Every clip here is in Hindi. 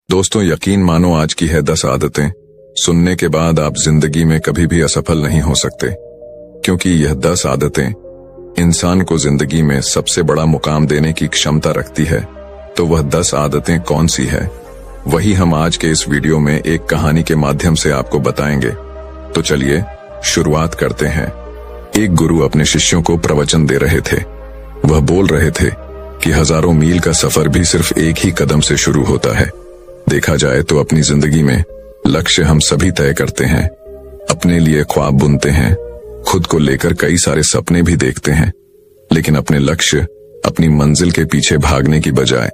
दोस्तों, यकीन मानो आज की है 10 आदतें। सुनने के बाद आप जिंदगी में कभी भी असफल नहीं हो सकते, क्योंकि यह 10 आदतें इंसान को जिंदगी में सबसे बड़ा मुकाम देने की क्षमता रखती है। तो वह 10 आदतें कौन सी है, वही हम आज के इस वीडियो में एक कहानी के माध्यम से आपको बताएंगे। तो चलिए शुरुआत करते हैं। एक गुरु अपने शिष्यों को प्रवचन दे रहे थे। वह बोल रहे थे कि हजारों मील का सफर भी सिर्फ एक ही कदम से शुरू होता है। देखा जाए तो अपनी जिंदगी में लक्ष्य हम सभी तय करते हैं, अपने लिए ख्वाब बुनते हैं, खुद को लेकर कई सारे सपने भी देखते हैं, लेकिन अपने लक्ष्य, अपनी मंजिल के पीछे भागने की बजाय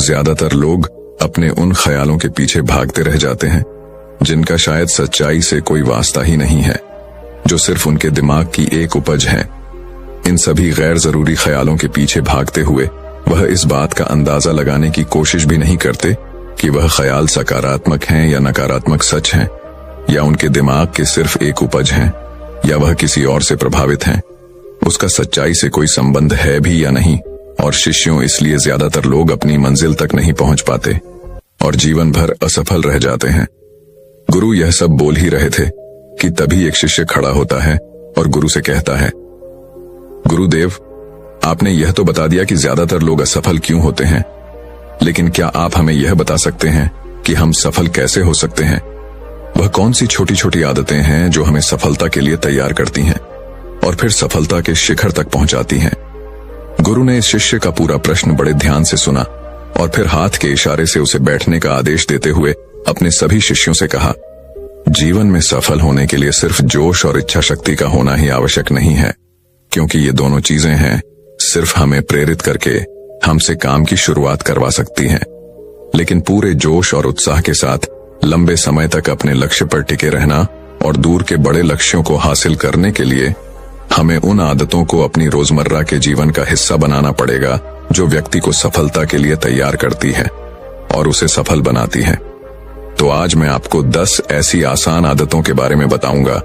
ज्यादातर लोग अपने उन ख्यालों के पीछे भागते रह जाते हैं जिनका शायद सच्चाई से कोई वास्ता ही नहीं है, जो सिर्फ उनके दिमाग की एक उपज है। इन सभी गैर जरूरी ख्यालों के पीछे भागते हुए वह इस बात का अंदाजा लगाने की कोशिश भी नहीं करते कि वह ख्याल सकारात्मक हैं या नकारात्मक सच हैं, या उनके दिमाग के सिर्फ एक उपज हैं, या वह किसी और से प्रभावित हैं। उसका सच्चाई से कोई संबंध है भी या नहीं। और शिष्यों, इसलिए ज्यादातर लोग अपनी मंजिल तक नहीं पहुंच पाते और जीवन भर असफल रह जाते हैं। गुरु यह सब बोल ही रहे थे कि तभी एक शिष्य खड़ा होता है और गुरु से कहता है, गुरुदेव, आपने यह तो बता दिया कि ज्यादातर लोग असफल क्यों होते हैं, लेकिन क्या आप हमें यह बता सकते हैं कि हम सफल कैसे हो सकते हैं? वह कौन सी छोटी छोटी आदतें हैं जो हमें सफलता के लिए तैयार करती हैं और फिर सफलता के शिखर तक पहुंचाती हैं? गुरु ने इस शिष्य का पूरा प्रश्न बड़े ध्यान से सुना और फिर हाथ के इशारे से उसे बैठने का आदेश देते हुए अपने सभी शिष्यों से कहा, जीवन में सफल होने के लिए सिर्फ जोश और इच्छा शक्ति का होना ही आवश्यक नहीं है, क्योंकि ये दोनों चीजें हैं सिर्फ हमें प्रेरित करके हमसे काम की शुरुआत करवा सकती हैं। लेकिन पूरे जोश और उत्साह के साथ लंबे समय तक अपने लक्ष्य पर टिके रहना और दूर के बड़े लक्ष्यों को हासिल करने के लिए हमें उन आदतों को अपनी रोजमर्रा के जीवन का हिस्सा बनाना पड़ेगा जो व्यक्ति को सफलता के लिए तैयार करती है और उसे सफल बनाती है। तो आज मैं आपको 10 ऐसी आसान आदतों के बारे में बताऊंगा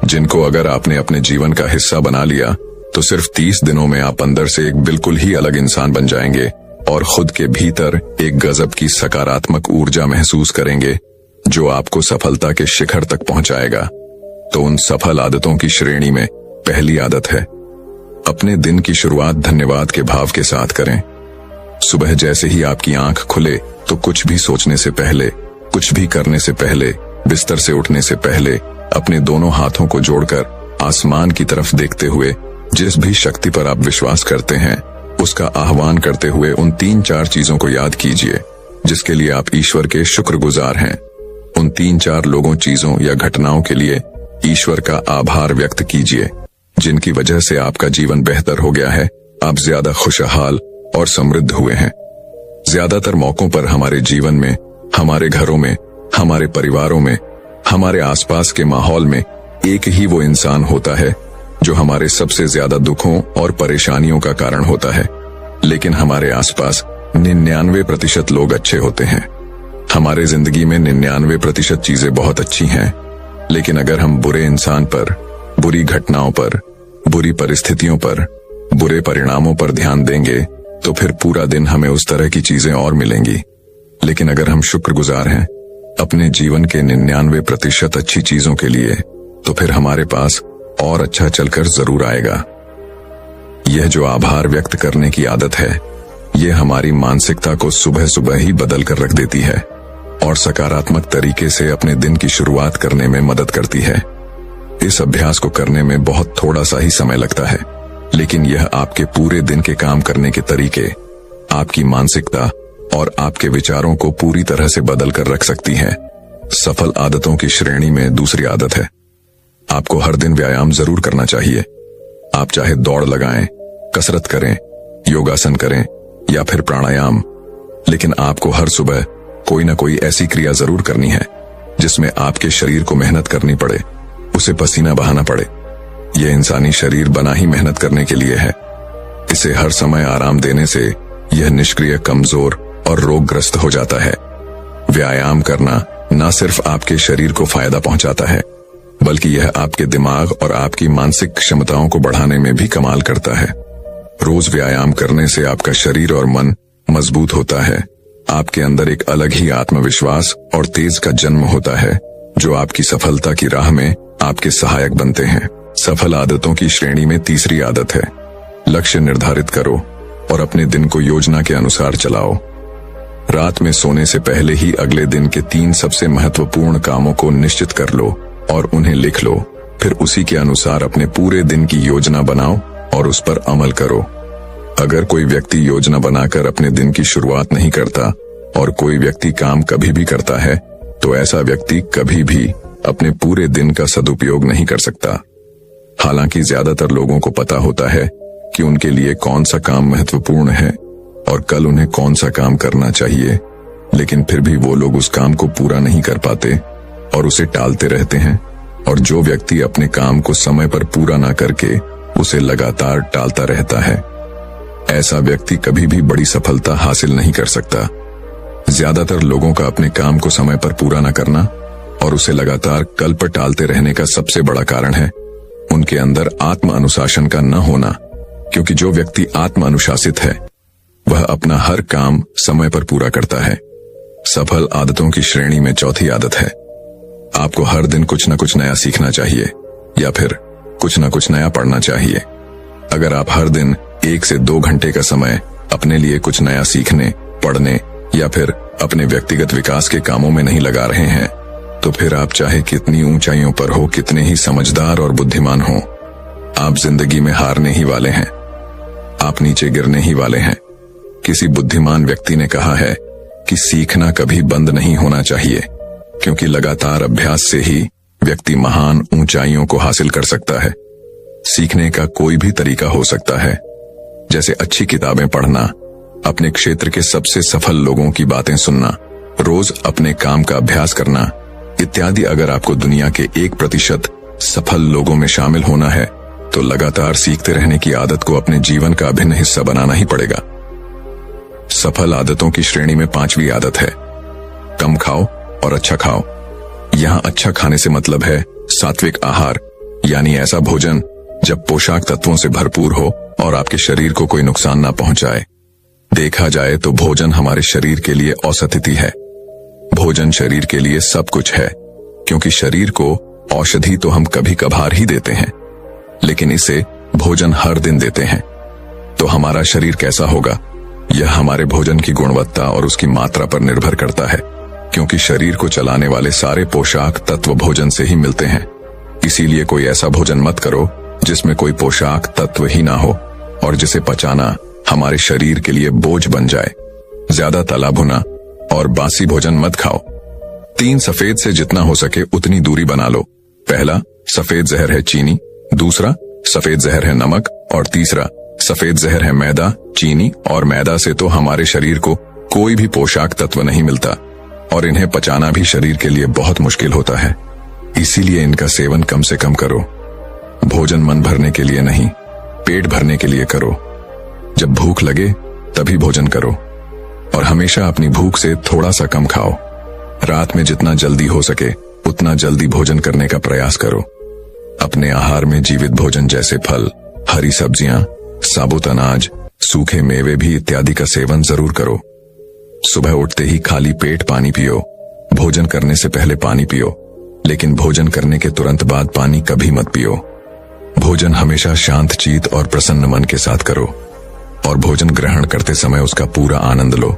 जिनको अगर आपने अपने जीवन का हिस्सा बना लिया तो सिर्फ 30 दिनों में आप अंदर से एक बिल्कुल ही अलग इंसान बन जाएंगे और खुद के भीतर एक गजब की सकारात्मक ऊर्जा महसूस करेंगे जो आपको सफलता के शिखर तक पहुंचाएगा। तो उन सफल आदतों की श्रेणी में पहली आदत है, अपने दिन की शुरुआत धन्यवाद के भाव के साथ करें। सुबह जैसे ही आपकी आंख खुले तो कुछ भी सोचने से पहले, कुछ भी करने से पहले, बिस्तर से उठने से पहले अपने दोनों हाथों को जोड़कर आसमान की तरफ देखते हुए जिस भी शक्ति पर आप विश्वास करते हैं उसका आह्वान करते हुए उन 3-4 चीजों को याद कीजिए जिसके लिए आप ईश्वर के शुक्रगुजार हैं। उन 3-4 लोगों, चीजों या घटनाओं के लिए ईश्वर का आभार व्यक्त कीजिए जिनकी वजह से आपका जीवन बेहतर हो गया है, आप ज्यादा खुशहाल और समृद्ध हुए हैं। ज्यादातर मौकों पर हमारे जीवन में, हमारे घरों में, हमारे परिवारों में, हमारे आसपास के माहौल में एक ही वो इंसान होता है जो हमारे सबसे ज्यादा दुखों और परेशानियों का कारण होता है। लेकिन हमारे आसपास 99% लोग अच्छे होते हैं। हमारे जिंदगी में 99% चीजें बहुत अच्छी हैं, लेकिन अगर हम बुरे इंसान पर, बुरी घटनाओं पर, बुरी परिस्थितियों पर, बुरे परिणामों पर ध्यान देंगे तो फिर पूरा दिन हमें उस तरह की चीजें और मिलेंगी। लेकिन अगर हम शुक्रगुजार हैं अपने जीवन के 99% अच्छी चीजों के लिए, तो फिर हमारे पास और अच्छा चलकर जरूर आएगा। यह जो आभार व्यक्त करने की आदत है, यह हमारी मानसिकता को सुबह सुबह ही बदल कर रख देती है और सकारात्मक तरीके से अपने दिन की शुरुआत करने में मदद करती है। इस अभ्यास को करने में बहुत थोड़ा सा ही समय लगता है, लेकिन यह आपके पूरे दिन के काम करने के तरीके, आपकी मानसिकता और आपके विचारों को पूरी तरह से बदल कर रख सकती है। सफल आदतों की श्रेणी में दूसरी आदत है, आपको हर दिन व्यायाम जरूर करना चाहिए। आप चाहे दौड़ लगाएं, कसरत करें, योगासन करें या फिर प्राणायाम, लेकिन आपको हर सुबह कोई ना कोई ऐसी क्रिया जरूर करनी है जिसमें आपके शरीर को मेहनत करनी पड़े, उसे पसीना बहाना पड़े। यह इंसानी शरीर बना ही मेहनत करने के लिए है। इसे हर समय आराम देने से यह निष्क्रिय, कमजोर और रोगग्रस्त हो जाता है। व्यायाम करना न सिर्फ आपके शरीर को फायदा पहुंचाता है, बल्कि यह आपके दिमाग और आपकी मानसिक क्षमताओं को बढ़ाने में भी कमाल करता है। रोज व्यायाम करने से आपका शरीर और मन मजबूत होता है आपके अंदर एक अलग ही आत्मविश्वास और तेज का जन्म होता है जो आपकी सफलता की राह में आपके सहायक बनते हैं। सफल आदतों की श्रेणी में तीसरी आदत है, लक्ष्य निर्धारित करो और अपने दिन को योजना के अनुसार चलाओ। रात में सोने से पहले ही अगले दिन के 3 सबसे महत्वपूर्ण कामों को निश्चित कर लो और उन्हें लिख लो। फिर उसी के अनुसार अपने पूरे दिन की योजना बनाओ और उस पर अमल करो। अगर कोई व्यक्ति योजना बनाकर अपने दिन की शुरुआत नहीं करता और कोई व्यक्ति काम कभी भी करता है, तो ऐसा व्यक्ति कभी भी अपने पूरे दिन का सदुपयोग नहीं कर सकता। हालांकि ज्यादातर लोगों को पता होता है कि उनके लिए कौन सा काम महत्वपूर्ण है और कल उन्हें कौन सा काम करना चाहिए, लेकिन फिर भी वो लोग उस काम को पूरा नहीं कर पाते और उसे टालते रहते हैं। और जो व्यक्ति अपने काम को समय पर पूरा ना करके उसे लगातार टालता रहता है, ऐसा व्यक्ति कभी भी बड़ी सफलता हासिल नहीं कर सकता। ज्यादातर लोगों का अपने काम को समय पर पूरा न करना और उसे लगातार कल पर टालते रहने का सबसे बड़ा कारण है उनके अंदर आत्म अनुशासन का न होना। क्योंकि जो व्यक्ति आत्म अनुशासित है वह अपना हर काम समय पर पूरा करता है। सफल आदतों की श्रेणी में चौथी आदत है, आपको हर दिन कुछ न कुछ नया सीखना चाहिए या फिर कुछ न कुछ नया पढ़ना चाहिए। अगर आप हर दिन 1 से 2 घंटे का समय अपने लिए कुछ नया सीखने, पढ़ने या फिर अपने व्यक्तिगत विकास के कामों में नहीं लगा रहे हैं, तो फिर आप चाहे कितनी ऊंचाइयों पर हो, कितने ही समझदार और बुद्धिमान हो, आप जिंदगी में हारने ही वाले हैं। आप नीचे गिरने ही वाले हैं। किसी बुद्धिमान व्यक्ति ने कहा है कि सीखना कभी बंद नहीं होना चाहिए, क्योंकि लगातार अभ्यास से ही व्यक्ति महान ऊंचाइयों को हासिल कर सकता है। सीखने का कोई भी तरीका हो सकता है, जैसे अच्छी किताबें पढ़ना, अपने क्षेत्र के सबसे सफल लोगों की बातें सुनना, रोज अपने काम का अभ्यास करना इत्यादि। अगर आपको दुनिया के 1% सफल लोगों में शामिल होना है, तो लगातार सीखते रहने की आदत को अपने जीवन का अभिन्न हिस्सा बनाना ही पड़ेगा। सफल आदतों की श्रेणी में 5वीं आदत है, कम खाओ और अच्छा खाओ। यहाँ अच्छा खाने से मतलब है सात्विक आहार, यानी ऐसा भोजन जब पोषक तत्वों से भरपूर हो और आपके शरीर को कोई नुकसान ना पहुंचाए। देखा जाए तो भोजन हमारे शरीर के लिए औषधि है। भोजन शरीर के लिए सब कुछ है, क्योंकि शरीर को औषधि तो हम कभी कभार ही देते हैं, लेकिन इसे भोजन हर दिन देते हैं। तो हमारा शरीर कैसा होगा, यह हमारे भोजन की गुणवत्ता और उसकी मात्रा पर निर्भर करता है, क्योंकि शरीर को चलाने वाले सारे पोषक तत्व भोजन से ही मिलते हैं। इसीलिए कोई ऐसा भोजन मत करो जिसमें कोई पोषक तत्व ही ना हो और जिसे पचाना हमारे शरीर के लिए बोझ बन जाए। ज्यादा तला भुना और बासी भोजन मत खाओ। 3 सफेद से जितना हो सके उतनी दूरी बना लो। पहला सफेद जहर है चीनी, दूसरा सफेद जहर है नमक और तीसरा सफेद जहर है मैदा। चीनी और मैदा से तो हमारे शरीर को कोई भी पोषक तत्व नहीं मिलता और इन्हें पचाना भी शरीर के लिए बहुत मुश्किल होता है। इसीलिए इनका सेवन कम से कम करो। भोजन मन भरने के लिए नहीं, पेट भरने के लिए करो। जब भूख लगे तभी भोजन करो और हमेशा अपनी भूख से थोड़ा सा कम खाओ। रात में जितना जल्दी हो सके उतना जल्दी भोजन करने का प्रयास करो। अपने आहार में जीवित भोजन जैसे फल, हरी सब्जियां, साबुत अनाज, सूखे मेवे भी इत्यादि का सेवन जरूर करो। सुबह उठते ही खाली पेट पानी पियो। भोजन करने से पहले पानी पियो, लेकिन भोजन करने के तुरंत बाद पानी कभी मत पियो। भोजन हमेशा शांत चित्त और प्रसन्न मन के साथ करो और भोजन ग्रहण करते समय उसका पूरा आनंद लो।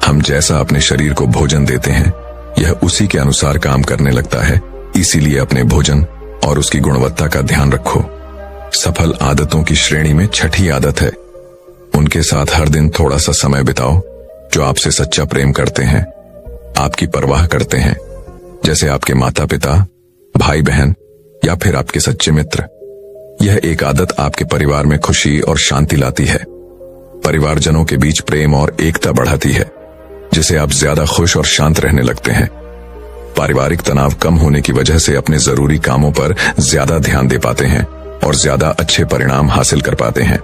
हम जैसा अपने शरीर को भोजन देते हैं, यह उसी के अनुसार काम करने लगता है। इसीलिए अपने भोजन और उसकी गुणवत्ता का ध्यान रखो। सफल आदतों की श्रेणी में 6ठी आदत है, उनके साथ हर दिन थोड़ा सा समय बिताओ जो आपसे सच्चा प्रेम करते हैं, आपकी परवाह करते हैं, जैसे आपके माता पिता, भाई बहन या फिर आपके सच्चे मित्र। यह एक आदत आपके परिवार में खुशी और शांति लाती है। परिवारजनों के बीच प्रेम और एकता बढ़ाती है, जिससे आप ज्यादा खुश और शांत रहने लगते हैं। पारिवारिक तनाव कम होने की वजह से अपने जरूरी कामों पर ज्यादा ध्यान दे पाते हैं और ज्यादा अच्छे परिणाम हासिल कर पाते हैं।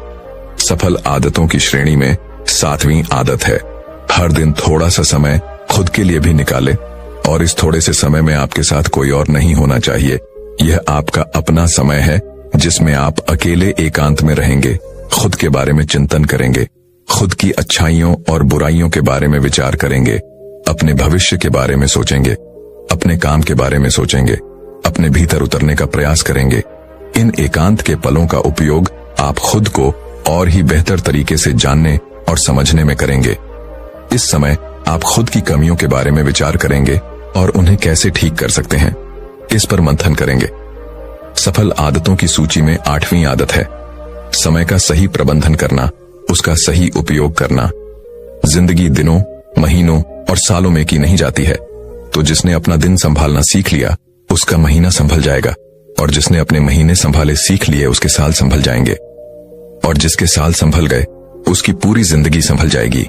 सफल आदतों की श्रेणी में 7वीं आदत है, हर दिन थोड़ा सा समय खुद के लिए भी निकाले और इस थोड़े से समय में आपके साथ कोई और नहीं होना चाहिए। यह आपका अपना समय है जिसमें आप अकेले एकांत में रहेंगे, खुद के बारे में चिंतन करेंगे, खुद की अच्छाइयों और बुराइयों के बारे में विचार करेंगे, अपने भविष्य के बारे में सोचेंगे, अपने काम के बारे में सोचेंगे, अपने भीतर उतरने का प्रयास करेंगे। इन एकांत के पलों का उपयोग आप खुद को और ही बेहतर तरीके से जानने और समझने में करेंगे। इस समय आप खुद की कमियों के बारे में विचार करेंगे और उन्हें कैसे ठीक कर सकते हैं, इस पर मंथन करेंगे। सफल आदतों की सूची में 8वीं आदत है समय का सही प्रबंधन करना, उसका सही उपयोग करना। जिंदगी दिनों, महीनों और सालों में की नहीं जाती है, तो जिसने अपना दिन संभालना सीख लिया उसका महीना संभल जाएगा, और जिसने अपने महीने संभाले सीख लिए उसके साल संभल जाएंगे, और जिसके साल संभल गए उसकी पूरी जिंदगी संभल जाएगी।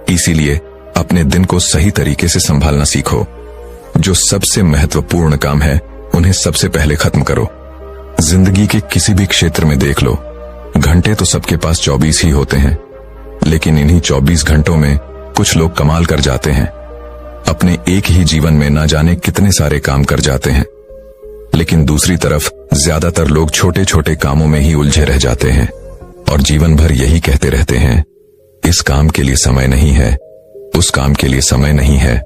इसीलिए अपने दिन को सही तरीके से संभालना सीखो। जो सबसे महत्वपूर्ण काम है उन्हें सबसे पहले खत्म करो। जिंदगी के किसी भी क्षेत्र में देख लो, घंटे तो सबके पास 24 ही होते हैं, लेकिन इन्हीं 24 घंटों में कुछ लोग कमाल कर जाते हैं। अपने एक ही जीवन में ना जाने कितने सारे काम कर जाते हैं, लेकिन दूसरी तरफ ज्यादातर लोग छोटे छोटे कामों में ही उलझे रह जाते हैं और जीवन भर यही कहते रहते हैं, इस काम के लिए समय नहीं है, उस काम के लिए समय नहीं है।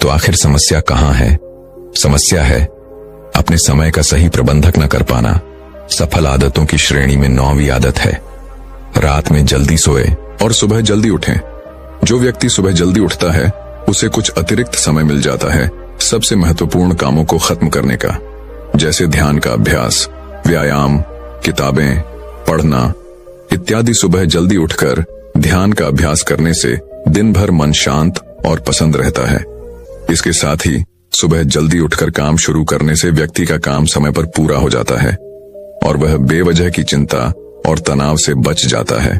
तो आखिर समस्या कहां है? समस्या है अपने समय का सही प्रबंधक न कर पाना। सफल आदतों की श्रेणी में 9वीं आदत है रात में जल्दी सोए और सुबह जल्दी उठें। जो व्यक्ति सुबह जल्दी उठता है उसे कुछ अतिरिक्त समय मिल जाता है सबसे महत्वपूर्ण कामों को खत्म करने का, जैसे ध्यान का अभ्यास, व्यायाम, किताबें पढ़ना इत्यादि। सुबह जल्दी उठकर ध्यान का अभ्यास करने से दिन भर मन शांत और पसंद रहता है। इसके साथ ही सुबह जल्दी उठकर काम शुरू करने से व्यक्ति का काम समय पर पूरा हो जाता है और वह बेवजह की चिंता और तनाव से बच जाता है।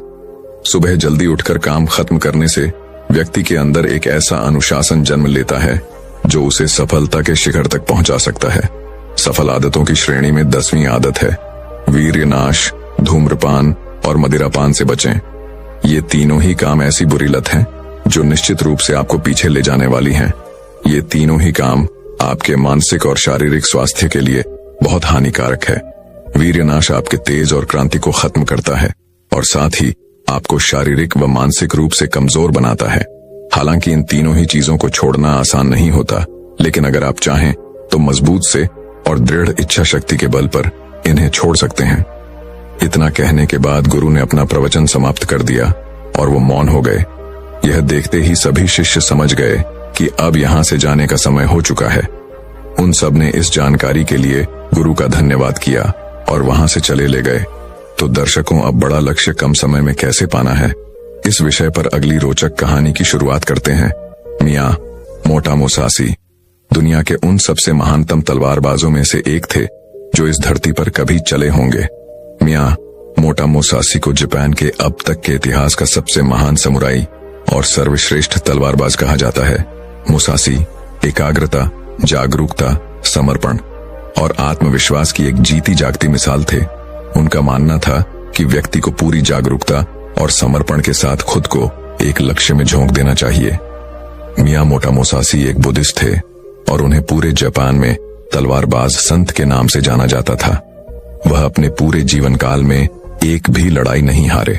सुबह जल्दी उठकर काम खत्म करने से व्यक्ति के अंदर एक ऐसा अनुशासन जन्म लेता है जो उसे सफलता के शिखर तक पहुंचा सकता है। सफल आदतों की श्रेणी में 10वीं आदत है वीर्यनाश, धूम्रपान और मदिरापान से बचें। ये तीनों ही काम ऐसी बुरी लत हैं जो निश्चित रूप से आपको पीछे ले जाने वाली हैं। ये तीनों ही काम आपके मानसिक और शारीरिक स्वास्थ्य के लिए बहुत हानिकारक है। वीर्यनाश आपके तेज और क्रांति को खत्म करता है और साथ ही आपको शारीरिक व मानसिक रूप से कमजोर बनाता है। हालांकि इन तीनों ही चीजों को छोड़ना आसान नहीं होता, लेकिन अगर आप चाहें तो मजबूत से और दृढ़ इच्छा शक्ति के बल पर इन्हें छोड़ सकते हैं। इतना कहने के बाद गुरु ने अपना प्रवचन समाप्त कर दिया और वो मौन हो गए। यह देखते ही सभी शिष्य समझ गए कि अब यहाँ से जाने का समय हो चुका है। उन सब ने इस जानकारी के लिए गुरु का धन्यवाद किया और वहां से चले ले गए। तो दर्शकों, अब बड़ा लक्ष्य कम समय में कैसे पाना है, इस विषय पर अगली रोचक कहानी की शुरुआत करते हैं। मियां मोटा मुसासी दुनिया के उन सबसे महानतम तलवारबाजों में से एक थे जो इस धरती पर कभी चले होंगे। मियां मोटा मुसासी को जापान के अब तक के इतिहास का सबसे महान समुराई और सर्वश्रेष्ठ तलवारबाज कहा जाता है। मुसासी एकाग्रता, जागरूकता, समर्पण और आत्मविश्वास की एक जीती जागती मिसाल थे। उनका मानना था कि व्यक्ति को पूरी जागरूकता और समर्पण के साथ खुद को एक लक्ष्य में झोंक देना चाहिए। मियां मोटा मुसासी एक बुद्धिस्ट थे और उन्हें पूरे जापान में तलवारबाज संत के नाम से जाना जाता था। वह अपने पूरे जीवन काल में एक भी लड़ाई नहीं हारे।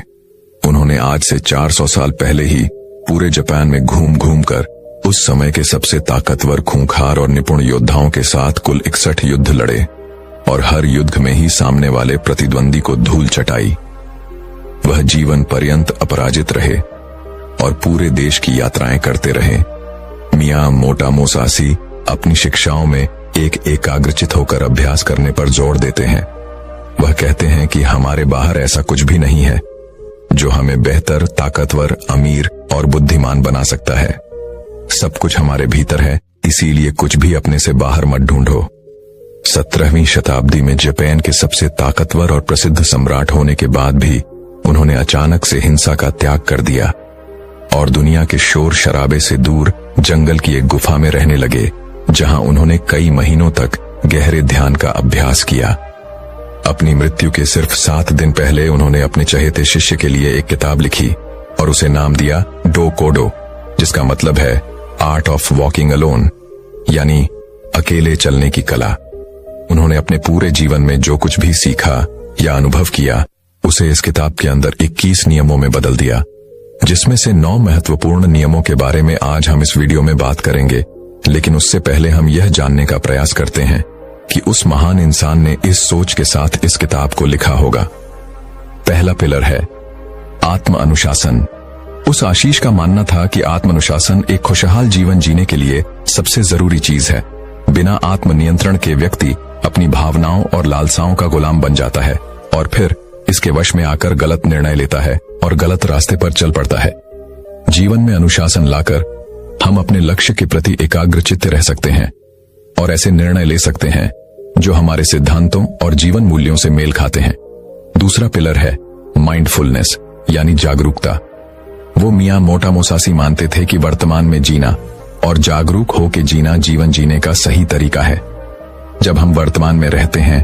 उन्होंने आज से 400 साल पहले ही पूरे जापान में घूम घूम कर उस समय के सबसे ताकतवर, खूंखार और निपुण योद्धाओं के साथ कुल 61 युद्ध लड़े और हर युद्ध में ही सामने वाले प्रतिद्वंदी को धूल चटाई। वह जीवन पर्यंत अपराजित रहे और पूरे देश की यात्राएं करते रहे। मियां मोटा मुसासी अपनी शिक्षाओं में एक एकाग्रचित होकर अभ्यास करने पर जोर देते हैं। वह कहते हैं कि हमारे बाहर ऐसा कुछ भी नहीं है जो हमें बेहतर, ताकतवर, अमीर और बुद्धिमान बना सकता है। सब कुछ हमारे भीतर है, इसीलिए कुछ भी अपने से बाहर मत ढूंढो। 17वीं शताब्दी में जापान के सबसे ताकतवर और प्रसिद्ध सम्राट होने के बाद भी उन्होंने अचानक से हिंसा का त्याग कर दिया और दुनिया के शोर शराबे से दूर जंगल की एक गुफा में रहने लगे, जहां उन्होंने कई महीनों तक गहरे ध्यान का अभ्यास किया। अपनी मृत्यु के सिर्फ 7 दिन पहले उन्होंने अपने चहेते शिष्य के लिए एक किताब लिखी और उसे नाम दिया डो कोडो, जिसका मतलब है आर्ट ऑफ वॉकिंग अलोन, यानी अकेले चलने की कला। उन्होंने अपने पूरे जीवन में जो कुछ भी सीखा या अनुभव किया उसे इस किताब के अंदर 21 नियमों में बदल दिया जिसमें से 9 महत्वपूर्ण नियमों के बारे में आज हम इस वीडियो में बात करेंगे। लेकिन उससे पहले हम यह जानने का प्रयास करते हैं कि उस महान इंसान ने इस सोच के साथ इस किताब को लिखा होगा। पहला पिलर है आत्म अनुशासन। उस आशीष का मानना था कि आत्म अनुशासन एक खुशहाल जीवन जीने के लिए सबसे जरूरी चीज है। बिना आत्म नियंत्रण के व्यक्ति अपनी भावनाओं और लालसाओं का गुलाम बन जाता है और फिर इसके वश में आकर गलत निर्णय लेता है और गलत रास्ते पर चल पड़ता है। जीवन में अनुशासन लाकर हम अपने लक्ष्य के प्रति एकाग्रचित्त रह सकते हैं और ऐसे निर्णय ले सकते हैं जो हमारे सिद्धांतों और जीवन मूल्यों से मेल खाते हैं। दूसरा पिलर है माइंडफुलनेस यानी जागरूकता। वो मियां मोटा मोसासी मानते थे कि वर्तमान में जीना और जागरूक होकर जीना जीवन जीने का सही तरीका है। जब हम वर्तमान में रहते हैं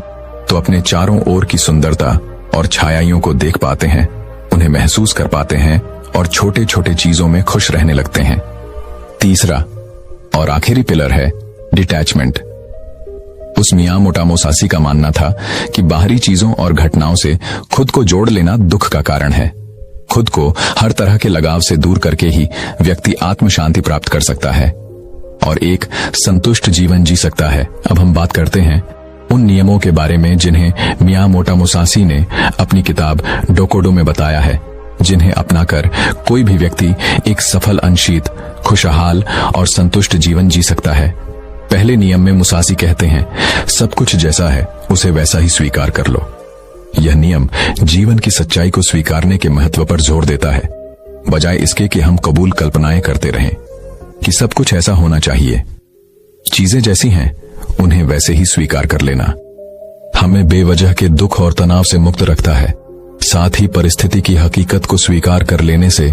तो अपने चारों ओर की सुंदरता और छायाइयों को देख पाते हैं, उन्हें महसूस कर पाते हैं और छोटे छोटे चीजों में खुश रहने लगते हैं। तीसरा और आखिरी पिलर है डिटैचमेंट। उस मियां मोटा मोसासी का मानना था कि बाहरी चीजों और घटनाओं से खुद को जोड़ लेना दुख का कारण है। खुद को हर तरह के लगाव से दूर करके ही व्यक्ति आत्म शांति प्राप्त कर सकता है और एक संतुष्ट जीवन जी सकता है। अब हम बात करते हैं उन नियमों के बारे में जिन्हें मियां मोटा मोसासी ने अपनी किताब डोकोडो में बताया है, जिन्हें अपनाकर कोई भी व्यक्ति एक सफल, अनशीत, खुशहाल और संतुष्ट जीवन जी सकता है। पहले नियम में मुसासी कहते हैं, सब कुछ जैसा है उसे वैसा ही स्वीकार कर लो। यह नियम जीवन की सच्चाई को स्वीकारने के महत्व पर जोर देता है, बजाय इसके कि हम कबूल कल्पनाएं करते रहें कि सब कुछ ऐसा होना चाहिए। चीजें जैसी हैं उन्हें वैसे ही स्वीकार कर लेना हमें बेवजह के दुख और तनाव से मुक्त रखता है। साथ ही परिस्थिति की हकीकत को स्वीकार कर लेने से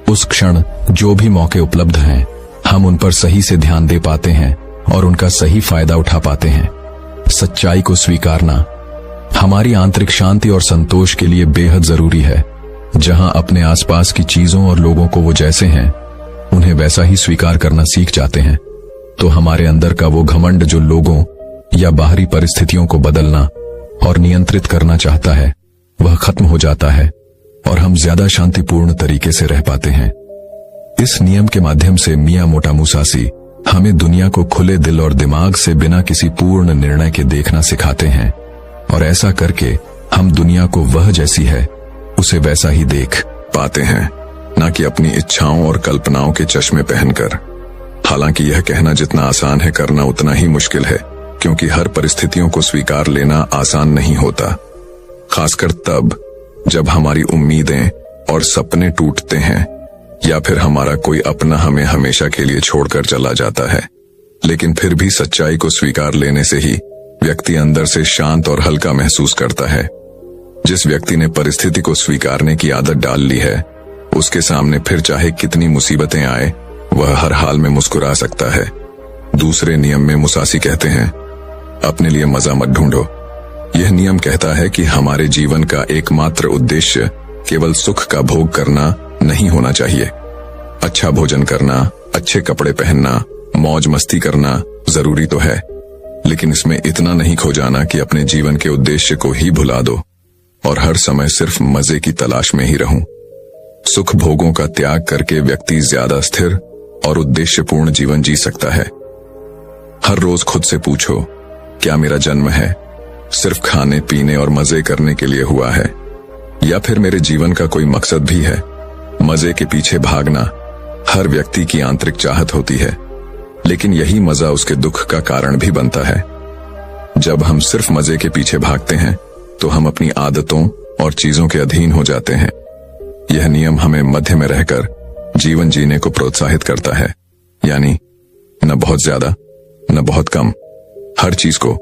उस क्षण जो भी मौके उपलब्ध हैं, हम उन पर सही से ध्यान दे पाते हैं और उनका सही फायदा उठा पाते हैं। सच्चाई को स्वीकारना हमारी आंतरिक शांति और संतोष के लिए बेहद जरूरी है। जहां अपने आसपास की चीजों और लोगों को वो जैसे हैं उन्हें वैसा ही स्वीकार करना सीख जाते हैं, तो हमारे अंदर का वो घमंड जो लोगों या बाहरी परिस्थितियों को बदलना और नियंत्रित करना चाहता है, वह खत्म हो जाता है और हम ज्यादा शांतिपूर्ण तरीके से रह पाते हैं। इस नियम के माध्यम से मियां मोटा मोसासी हमें दुनिया को खुले दिल और दिमाग से बिना किसी पूर्ण निर्णय के देखना सिखाते हैं और ऐसा करके हम दुनिया को वह जैसी है उसे वैसा ही देख पाते हैं, न कि अपनी इच्छाओं और कल्पनाओं के चश्मे पहनकर। हालांकि यह कहना जितना आसान है करना उतना ही मुश्किल है, क्योंकि हर परिस्थितियों को स्वीकार लेना आसान नहीं होता, खासकर तब जब हमारी उम्मीदें और सपने टूटते हैं या फिर हमारा कोई अपना हमें हमेशा के लिए छोड़कर चला जाता है। लेकिन फिर भी सच्चाई को स्वीकार लेने से ही व्यक्ति अंदर से शांत और हल्का महसूस करता है। जिस व्यक्ति ने परिस्थिति को स्वीकारने की आदत डाल ली है, उसके सामने फिर चाहे कितनी मुसीबतें आए, वह हर हाल में मुस्कुरा सकता है। दूसरे नियम में मुसासी कहते हैं, अपने लिए मजा मत ढूंढो। यह नियम कहता है कि हमारे जीवन का एकमात्र उद्देश्य केवल सुख का भोग करना नहीं होना चाहिए। अच्छा भोजन करना, अच्छे कपड़े पहनना, मौज मस्ती करना जरूरी तो है, लेकिन इसमें इतना नहीं खो जाना कि अपने जीवन के उद्देश्य को ही भुला दो और हर समय सिर्फ मजे की तलाश में ही रहूं। सुख भोगों का त्याग करके व्यक्ति ज्यादा स्थिर और उद्देश्यपूर्ण जीवन जी सकता है। हर रोज खुद से पूछो, क्या मेरा जन्म है सिर्फ खाने पीने और मजे करने के लिए हुआ है, या फिर मेरे जीवन का कोई मकसद भी है? मजे के पीछे भागना हर व्यक्ति की आंतरिक चाहत होती है, लेकिन यही मजा उसके दुख का कारण भी बनता है। जब हम सिर्फ मजे के पीछे भागते हैं तो हम अपनी आदतों और चीजों के अधीन हो जाते हैं। यह नियम हमें मध्य में रहकर जीवन जीने को प्रोत्साहित करता है, यानी न बहुत ज्यादा न बहुत कम। हर चीज को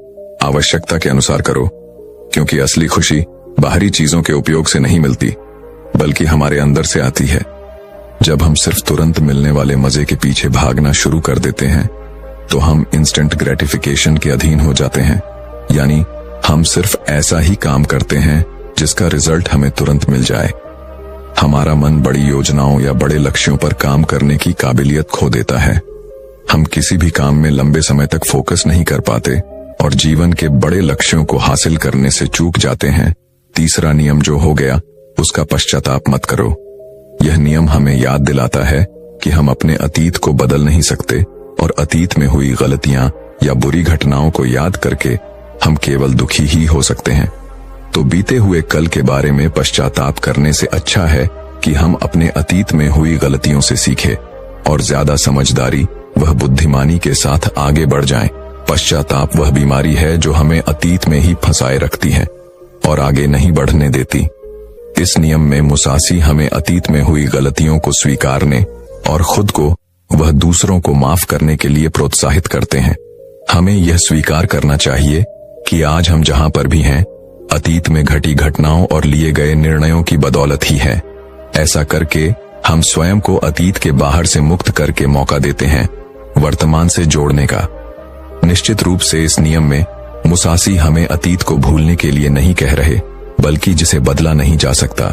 आवश्यकता के अनुसार करो, क्योंकि असली खुशी बाहरी चीजों के उपयोग से नहीं मिलती, बल्कि हमारे अंदर से आती है। जब हम सिर्फ तुरंत मिलने वाले मजे के पीछे भागना शुरू कर देते हैं तो हम इंस्टेंट ग्रेटिफिकेशन के अधीन हो जाते हैं, यानी हम सिर्फ ऐसा ही काम करते हैं जिसका रिजल्ट हमें तुरंत मिल जाए। हमारा मन बड़ी योजनाओं या बड़े लक्ष्यों पर काम करने की काबिलियत खो देता है। हम किसी भी काम में लंबे समय तक फोकस नहीं कर पाते और जीवन के बड़े लक्ष्यों को हासिल करने से चूक जाते हैं। तीसरा नियम जो हो गया, उसका पश्चाताप मत करो। यह नियम हमें याद दिलाता है कि हम अपने अतीत को बदल नहीं सकते और अतीत में हुई गलतियां या बुरी घटनाओं को याद करके हम केवल दुखी ही हो सकते हैं। तो बीते हुए कल के बारे में पश्चाताप करने से अच्छा है कि हम अपने अतीत में हुई गलतियों से सीखें और ज्यादा समझदारी वह बुद्धिमानी के साथ आगे बढ़ जाएं। पश्चाताप वह बीमारी है जो हमें अतीत में ही फंसाए रखती है और आगे नहीं बढ़ने देती। इस नियम में मुसासी हमें अतीत में हुई गलतियों को स्वीकारने और खुद को वह दूसरों को माफ करने के लिए प्रोत्साहित करते हैं। हमें यह स्वीकार करना चाहिए कि आज हम जहां पर भी हैं, अतीत में घटी घटनाओं और लिए गए निर्णयों की बदौलत ही है। ऐसा करके हम स्वयं को अतीत के बाहर से मुक्त करके मौका देते हैं वर्तमान से जोड़ने का। निश्चित रूप से इस नियम में मुसासी हमें अतीत को भूलने के लिए नहीं कह रहे, बल्कि जिसे बदला नहीं जा सकता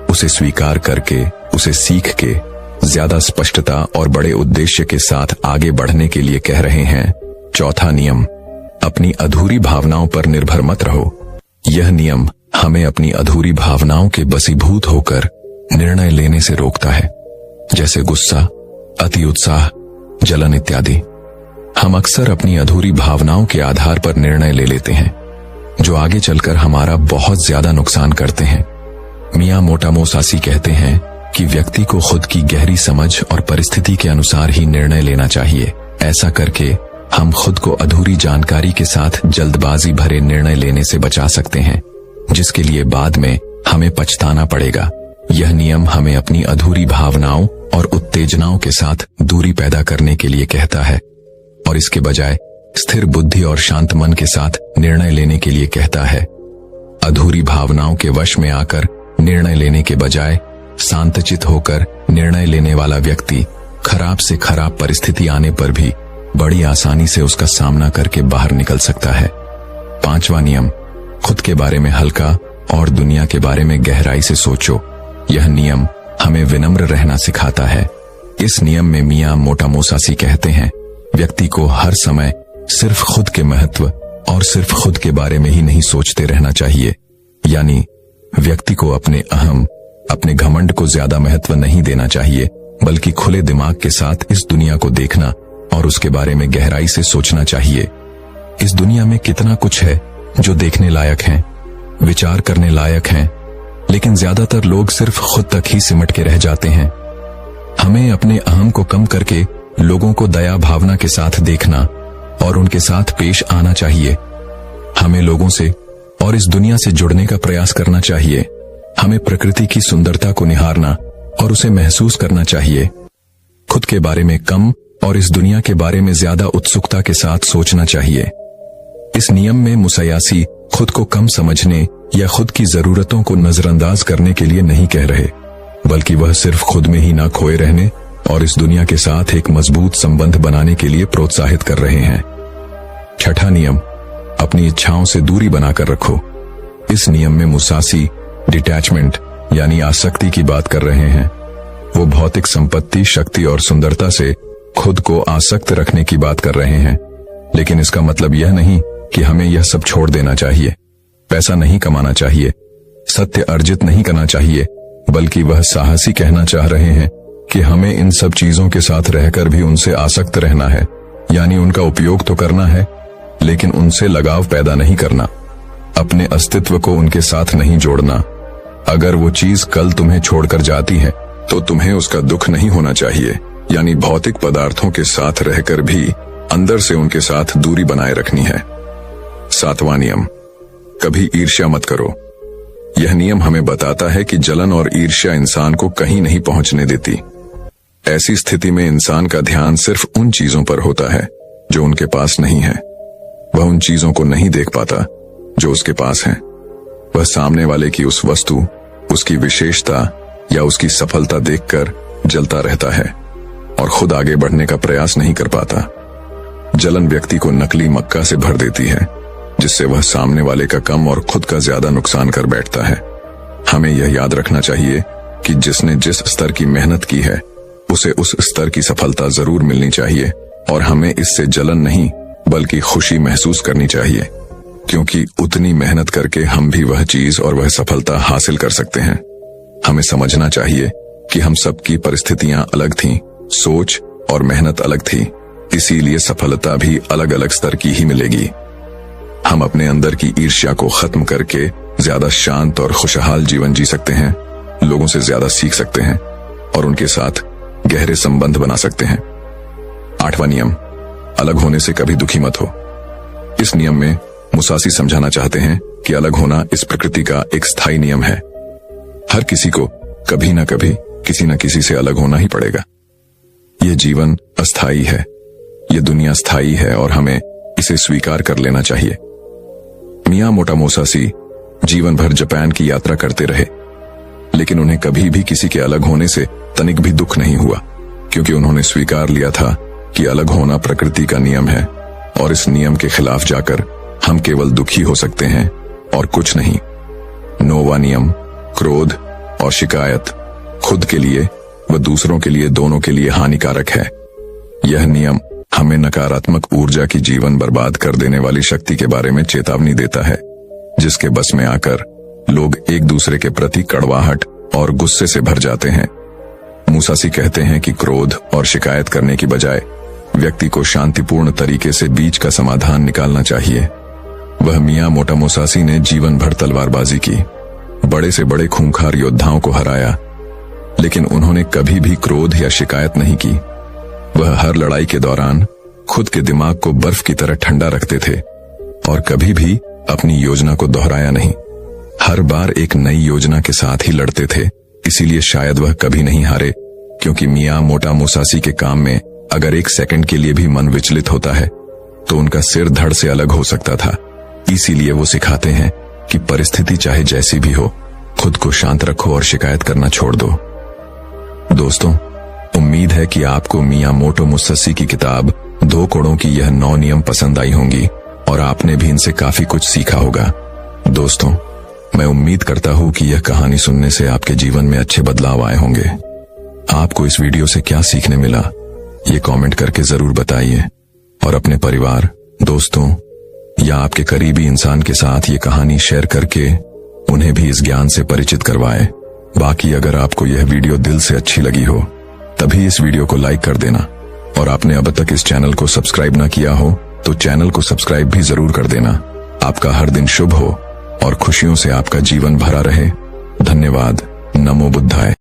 उसे स्वीकार करके, उसे सीख के ज्यादा स्पष्टता और बड़े उद्देश्य के साथ आगे बढ़ने के लिए कह रहे हैं। चौथा नियम, अपनी अधूरी भावनाओं पर निर्भर मत रहो। यह नियम हमें अपनी अधूरी भावनाओं के बसीभूत होकर निर्णय लेने से रोकता है, जैसे गुस्सा, अति उत्साह, जलन इत्यादि। हम अक्सर अपनी अधूरी भावनाओं के आधार पर निर्णय ले लेते हैं जो आगे चलकर हमारा बहुत ज्यादा नुकसान करते हैं। मियां मोटा मोसासी कहते हैं कि व्यक्ति को खुद की गहरी समझ और परिस्थिति के अनुसार ही निर्णय लेना चाहिए। ऐसा करके हम खुद को अधूरी जानकारी के साथ जल्दबाजी भरे निर्णय लेने से बचा सकते हैं, जिसके लिए बाद में हमें पछताना पड़ेगा। यह नियम हमें अपनी अधूरी भावनाओं और उत्तेजनाओं के साथ दूरी पैदा करने के लिए कहता है और इसके बजाय स्थिर बुद्धि और शांत मन के साथ निर्णय लेने के लिए कहता है। अधूरी भावनाओं के वश में आकर निर्णय लेने के बजाय शांतचित होकर निर्णय लेने वाला व्यक्ति खराब से खराब परिस्थिति आने पर भी बड़ी आसानी से उसका सामना करके बाहर निकल सकता है। पांचवा नियम, खुद के बारे में हल्का और दुनिया के बारे में गहराई से सोचो। यह नियम हमें विनम्र रहना सिखाता है। इस नियम में मियां मोटा मोसासी कहते हैं, व्यक्ति को हर समय सिर्फ खुद के महत्व और सिर्फ खुद के बारे में ही नहीं सोचते रहना चाहिए। यानी व्यक्ति को अपने अहम, अपने घमंड को ज्यादा महत्व नहीं देना चाहिए, बल्कि खुले दिमाग के साथ इस दुनिया को देखना और उसके बारे में गहराई से सोचना चाहिए। इस दुनिया में कितना कुछ है जो देखने लायक है, विचार करने लायक है, लेकिन ज्यादातर लोग सिर्फ खुद तक ही सिमट के रह जाते हैं। हमें अपने अहम को कम करके लोगों को दया भावना के साथ देखना और उनके साथ पेश आना चाहिए। हमें लोगों से और इस दुनिया से जुड़ने का प्रयास करना चाहिए। हमें प्रकृति की सुंदरता को निहारना और उसे महसूस करना चाहिए। खुद के बारे में कम और इस दुनिया के बारे में ज्यादा उत्सुकता के साथ सोचना चाहिए। इस नियम में मुसयासी खुद को कम समझने या खुद की जरूरतों को नजरअंदाज करने के लिए नहीं कह रहे, बल्कि वह सिर्फ खुद में ही ना खोए रहने और इस दुनिया के साथ एक मजबूत संबंध बनाने के लिए प्रोत्साहित कर रहे हैं। छठा नियम, अपनी इच्छाओं से दूरी बनाकर रखो। इस नियम में मुसासी डिटैचमेंट यानी आसक्ति की बात कर रहे हैं। वो भौतिक संपत्ति, शक्ति और सुंदरता से खुद को आसक्त रखने की बात कर रहे हैं, लेकिन इसका मतलब यह नहीं कि हमें यह सब छोड़ देना चाहिए। पैसा नहीं कमाना चाहिए, सत्य अर्जित नहीं करना चाहिए, बल्कि वह साहसी कहना चाह रहे हैं कि हमें इन सब चीजों के साथ रहकर भी उनसे आसक्त रहना है। यानी उनका उपयोग तो करना है, लेकिन उनसे लगाव पैदा नहीं करना, अपने अस्तित्व को उनके साथ नहीं जोड़ना। अगर वो चीज कल तुम्हें छोड़कर जाती है तो तुम्हें उसका दुख नहीं होना चाहिए। यानी भौतिक पदार्थों के साथ रहकर भी अंदर से उनके साथ दूरी बनाए रखनी है। सातवां नियम, कभी ईर्ष्या मत करो। यह नियम हमें बताता है कि जलन और ईर्ष्या इंसान को कहीं नहीं पहुंचने देती। ऐसी स्थिति में इंसान का ध्यान सिर्फ उन चीजों पर होता है जो उनके पास नहीं है। वह उन चीजों को नहीं देख पाता जो उसके पास हैं। वह सामने वाले की उस वस्तु, उसकी विशेषता या उसकी सफलता देखकर जलता रहता है और खुद आगे बढ़ने का प्रयास नहीं कर पाता। जलन व्यक्ति को नकली मक्का से भर देती है, जिससे वह सामने वाले का कम और खुद का ज्यादा नुकसान कर बैठता है। हमें यह याद रखना चाहिए कि जिसने जिस स्तर की मेहनत की है उसे उस स्तर की सफलता जरूर मिलनी चाहिए और हमें इससे जलन नहीं बल्कि खुशी महसूस करनी चाहिए, क्योंकि उतनी मेहनत करके हम भी वह चीज और वह सफलता हासिल कर सकते हैं। हमें समझना चाहिए कि हम सबकी परिस्थितियां अलग थीं, सोच और मेहनत अलग थी, इसीलिए सफलता भी अलग अलग स्तर की ही मिलेगी। हम अपने अंदर की ईर्ष्या को खत्म करके ज्यादा शांत और खुशहाल जीवन जी सकते हैं, लोगों से ज्यादा सीख सकते हैं और उनके साथ गहरे संबंध बना सकते हैं। 8वां नियम, अलग होने से कभी दुखी मत हो। इस नियम में मुसासी समझाना चाहते हैं कि अलग होना इस प्रकृति का एक स्थायी नियम है। हर किसी को कभी ना कभी किसी न किसी से अलग होना ही पड़ेगा। यह जीवन अस्थायी है, यह दुनिया स्थायी है और हमें इसे स्वीकार कर लेना चाहिए। मियामोटो मुसाशी जीवन भर जापान की यात्रा करते रहे, लेकिन उन्हें कभी भी किसी के अलग होने से तनिक भी दुख नहीं हुआ, क्योंकि उन्होंने स्वीकार लिया था कि अलग होना प्रकृति का नियम है और इस नियम के खिलाफ जाकर हम केवल दुखी हो सकते हैं और कुछ नहीं। 9वां नियम, क्रोध और शिकायत खुद के लिए व दूसरों के लिए, दोनों के लिए हानिकारक है। यह नियम हमें नकारात्मक ऊर्जा की जीवन बर्बाद कर देने वाली शक्ति के बारे में चेतावनी देता है, जिसके बस में आकर लोग एक दूसरे के प्रति कड़वाहट और गुस्से से भर जाते हैं। मुसाशी कहते हैं कि क्रोध और शिकायत करने की बजाय व्यक्ति को शांतिपूर्ण तरीके से बीच का समाधान निकालना चाहिए। वह मियामोटो मुसाशी ने जीवन भर तलवारबाजी की, बड़े से बड़े खूंखार योद्धाओं को हराया, लेकिन उन्होंने कभी भी क्रोध या शिकायत नहीं की। वह हर लड़ाई के दौरान खुद के दिमाग को बर्फ की तरह ठंडा रखते थे और कभी भी अपनी योजना को दोहराया नहीं। हर बार एक नई योजना के साथ ही लड़ते थे, इसीलिए शायद वह कभी नहीं हारे, क्योंकि मियामोटो मुसाशी के काम में अगर एक सेकंड के लिए भी मन विचलित होता है तो उनका सिर धड़ से अलग हो सकता था। इसीलिए वो सिखाते हैं कि परिस्थिति चाहे जैसी भी हो, खुद को शांत रखो और शिकायत करना छोड़ दो। दोस्तों, उम्मीद है कि आपको मियामोटो मुसाशी की किताब 2 कोड़ों की यह 9 नियम पसंद आई होंगी और आपने भी इनसे काफी कुछ सीखा होगा। दोस्तों, मैं उम्मीद करता हूं कि यह कहानी सुनने से आपके जीवन में अच्छे बदलाव आए होंगे। आपको इस वीडियो से क्या सीखने मिला, ये कमेंट करके जरूर बताइए और अपने परिवार, दोस्तों या आपके करीबी इंसान के साथ ये कहानी शेयर करके उन्हें भी इस ज्ञान से परिचित करवाएं। बाकी अगर आपको यह वीडियो दिल से अच्छी लगी हो तभी इस वीडियो को लाइक कर देना और आपने अब तक इस चैनल को सब्सक्राइब ना किया हो तो चैनल को सब्सक्राइब भी जरूर कर देना। आपका हर दिन शुभ हो और खुशियों से आपका जीवन भरा रहे। धन्यवाद। नमो बुद्धाय।